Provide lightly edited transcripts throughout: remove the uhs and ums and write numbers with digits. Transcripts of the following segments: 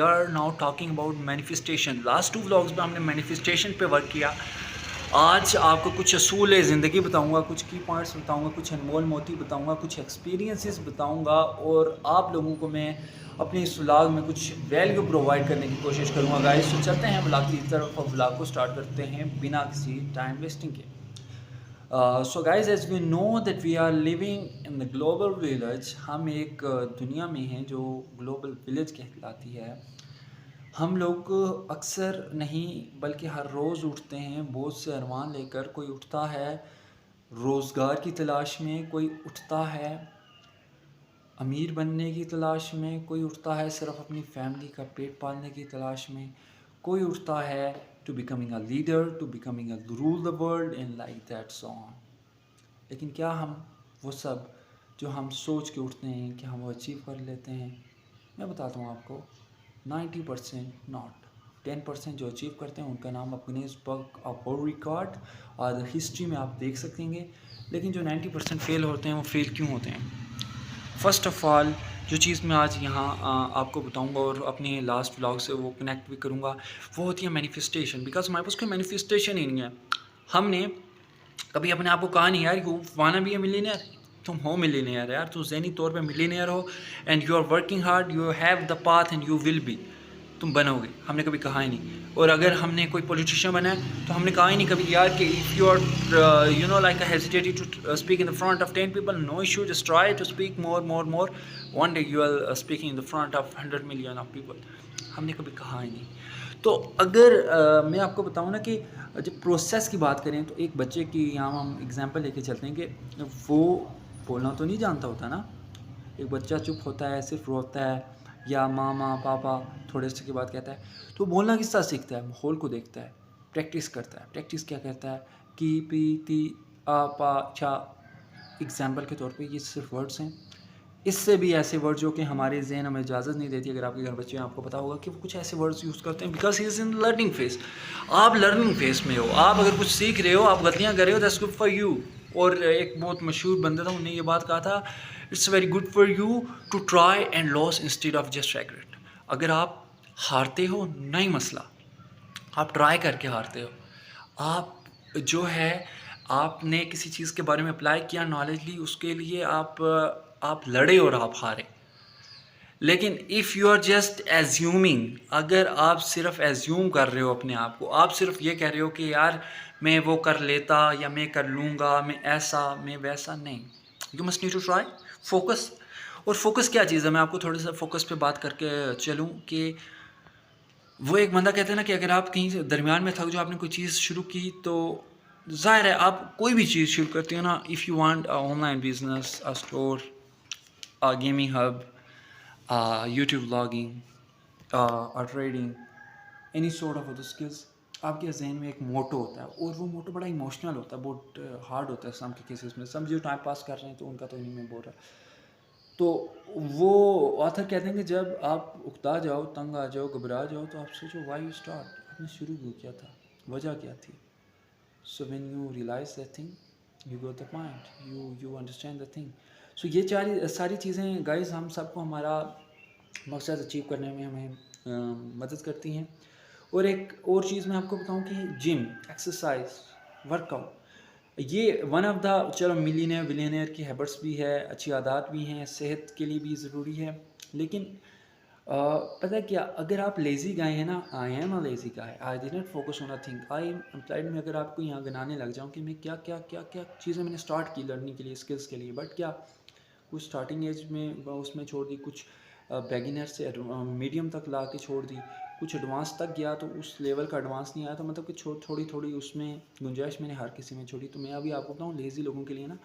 Are now talking about manifestation. Last 2 vlogs में हमने manifestation पे वर्क किया। आज आपको कुछ असूल ज़िंदगी बताऊंगा, कुछ की पॉइंट्स बताऊंगा, कुछ अनमोल मोती बताऊंगा, कुछ एक्सपीरियंसेस बताऊंगा और आप लोगों को मैं अपने इस व्लॉग में कुछ वैल्यू प्रोवाइड करने की कोशिश करूंगा गाइस। तो चलते हैं व्लॉग की तरफ और व्लॉग को स्टार्ट करते हैं बिना किसी टाइम वेस्टिंग के। So guys, as we know that we are living in the global village, हम एक दुनिया में हैं जो ग्लोबल विलेज कहलाती है। हम लोग अक्सर नहीं बल्कि हर रोज़ उठते हैं बहुत से अरमान लेकर। कोई उठता है रोज़गार की तलाश में, कोई उठता है अमीर बनने की तलाश में, कोई उठता है सिर्फ अपनी फैमिली का पेट पालने की तलाश में, कोई उठता है to becoming a leader, to becoming a rule the world in like that song. लेकिन क्या हम वो सब जो हम सोच के उठते हैं कि हम वो अचीव कर लेते हैं? मैं बताता हूँ आपको, 90% नॉट। 10% जो अचीव करते हैं उनका नाम आप Guinness book of world record और हिस्ट्री में आप देख सकेंगे। लेकिन जो 90% फेल होते हैं वो फेल क्यों होते हैं? फ़र्स्ट ऑफ़ ऑल जो चीज़ मैं आज यहाँ आपको बताऊँगा और अपने लास्ट व्लॉग से वो कनेक्ट भी करूँगा, वो होती है मैनिफेस्टेशन। बिकॉज हमारे पास कोई मैनिफेस्टेशन ही नहीं है। हमने कभी अपने आप को कहा नहीं यार you wanna be A millionaire. तुम हो मिलीनियर यार, तुम ज़हनी तौर पे मिलीनियर हो and you are working hard, you have the path and you will be. तुम बनोगे, हमने कभी कहा ही नहीं। और अगर हमने कोई पॉलिटिशियन बना है तो हमने कहा ही नहीं कभी यार कि if you are you know like hesitated to speak in the front of 10 people, no issue, just try to speak more. One day you are speaking in the front of 100 million of people. हमने कभी कहा ही नहीं। तो अगर मैं आपको बताऊं ना कि जब प्रोसेस की बात करें तो एक बच्चे की यहाँ हम एग्जांपल लेके चलते हैं कि वो बोलना तो नहीं जानता होता ना। एक बच्चा चुप होता है, सिर्फ रोता है या मामा पापा थोड़े से के बाद कहता है, तो बोलना किस तरह सीखता है? माहौल को देखता है, प्रैक्टिस करता है। प्रैक्टिस क्या कहता है? की पी ती आ पा छा। एग्जाम्पल के तौर पे ये सिर्फ वर्ड्स हैं। इससे भी ऐसे वर्ड जो कि हमारे ज़हन हमें इजाज़त नहीं देती। अगर आपके घर बच्चे हैं आपको पता होगा कि वो कुछ ऐसे वर्ड्स यूज़ करते हैं because he is in learning phase. आप लर्निंग फेज में हो, आप अगर कुछ सीख रहे हो, आप गलतियाँ कर रहे हो, दैट्स गुड फॉर यू। और एक बहुत मशहूर बंदा था, उन्होंने ये बात कहा था, it's very good for you to try and loss instead of just regret. अगर आप हारते हो नहीं मसला, आप ट्राई करके हारते हो। आप जो है आपने किसी चीज़ के बारे में अप्लाई किया, नॉलेज ली, उसके लिए आप लड़े और आप हारे। लेकिन if you are just assuming, अगर आप सिर्फ एज्यूम कर रहे हो अपने आप को, आप सिर्फ ये कह रहे हो कि यार मैं वो कर लेता या मैं कर लूँगा, मैं ऐसा मैं वैसा, नहीं। You must need to try, focus. और फोकस क्या चीज़ है? मैं आपको थोड़ा सा फोकस पे बात करके चलूँ कि वो एक बंदा कहते हैं ना कि अगर आप कहीं से दरमियान में थक जाओ, आपने कोई चीज़ शुरू की, तो ज़ाहिर है आप कोई भी चीज़ शुरू करते हो ना, if you want a online business, a store, a gaming hub, YouTube vlogging, trading, any sort of other skills, आपके जहन में एक मोटो होता है और वो मोटो बड़ा इमोशनल होता है, बहुत हार्ड होता है सम के केसेस में। सब जो टाइम पास कर रहे हैं तो उनका तो नहीं मैं बोल रहा। तो वो ऑथर कहते हैं कि जब आप उकता जाओ, तंग आ जाओ, घबरा जाओ, तो आप सोचो वाई यू स्टार्ट, आपने शुरू क्यों किया था, वजह क्या थी। So when you realise that thing, you go the point, you understand the thing. So ये सारी चीज़ें गाइस हम सबको हमारा मकसद अचीव करने में हमें मदद करती हैं। और एक और चीज़ मैं आपको बताऊं कि जिम, एक्सरसाइज, वर्कआउट, ये वन ऑफ द, चलो मिलीनियर बिलियनियर की हैबिट्स भी है, अच्छी आदत भी हैं, सेहत के लिए भी ज़रूरी है। लेकिन पता है क्या, अगर आप लेज़ी गाय हैं ना, I am a lazy guy, I didn't focus on a thing, I am employed में अगर आपको यहाँ गिनाने लग जाऊँ कि मैं क्या क्या क्या क्या चीज़ें मैंने स्टार्ट की लर्निंग के लिए, स्किल्स के लिए, बट क्या कुछ स्टार्टिंग एज में उसमें छोड़ दी, कुछ बेगिनर से मीडियम तक ला के छोड़ दी, कुछ एडवांस तक गया तो उस लेवल का एडवांस नहीं आया, तो मतलब कि थोड़ी थोड़ी उसमें गुंजाइश मैंने हर किसी में छोड़ी। तो मैं अभी आपको बताऊँ लेज़ी लोगों के लिए ना,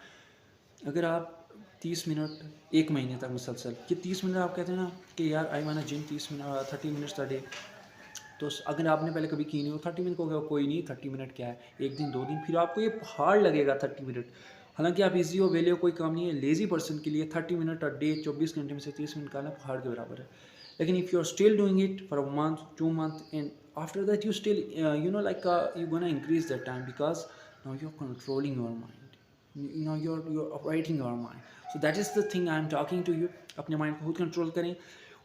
अगर आप 30 मिनट 1 महीने तक मुसलसल, कि 30 मिनट आप कहते हैं ना कि यार आई वाना gym 30 minute 30 minutes a day, तो अगर आपने पहले कभी की नहीं हो 30 मिनट को, कोई नहीं 30 मिनट क्या है, एक दिन 2 दिन, फिर आपको ये हार्ड लगेगा 30 मिनट। हालांकि आप इजी हो, वेले हो, कोई काम नहीं है। लेज़ी पर्सन के लिए 30 मिनट अ डे, 24 घंटे में से 30 मिनट निकालना हार्ड के बराबर है। लेकिन if you are still doing it for a month 2 month and after that you still you know like you gonna increase that time, because now you are controlling your mind, you know you're operating your mind. So that is the thing I am talking to you, अपने mind को खुद control करें।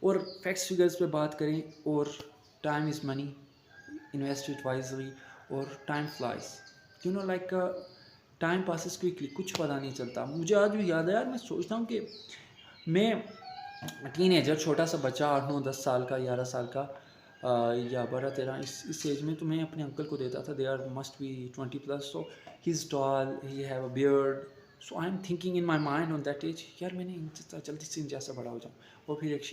और facts figures पे बात करें, और time is money, invest it wisely, और time flies, you know like time passes quickly, कुछ पता नहीं चलता। मुझे आज भी याद है यार, मैं सोचता हूँ कि मैं टीनेजर, छोटा सा बच्चा, 8 9 10 साल का, 11 साल का, या 12 13, इस एज में, तो मैं अपने अंकल को देता था, they are must be 20+, so he is tall, he have a beard, so I am thinking in my mind on that age, यार मैंने इनसे जल्दी से जैसा बड़ा हो जाऊँ। और फिर एक